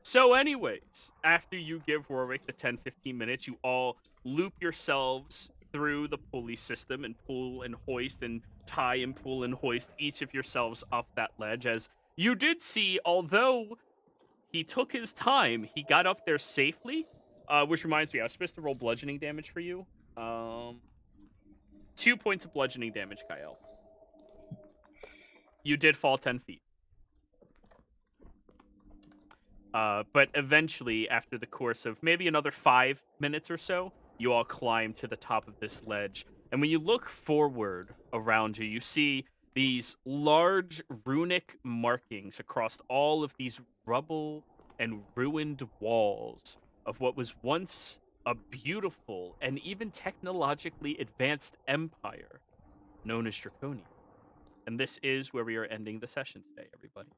So, anyways, after you give Warwick the 10-15 minutes, you all loop yourselves through the pulley system and pull and hoist and tie and pull and hoist each of yourselves up that ledge. As you did see, although he took his time, he got up there safely. Which reminds me, I was supposed to roll bludgeoning damage for you. 2 points of bludgeoning damage, Kyle. You did fall 10 feet. But eventually, after the course of maybe another 5 minutes or so, you all climb to the top of this ledge. And when you look forward around you, you see these large runic markings across all of these rubble and ruined walls of what was once a beautiful and even technologically advanced empire known as Draconia. And this is where we are ending the session today, everybody.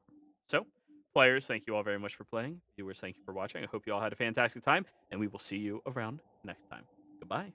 So, players, thank you all very much for playing. Viewers, thank you for watching. I hope you all had a fantastic time, and we will see you around next time. Goodbye.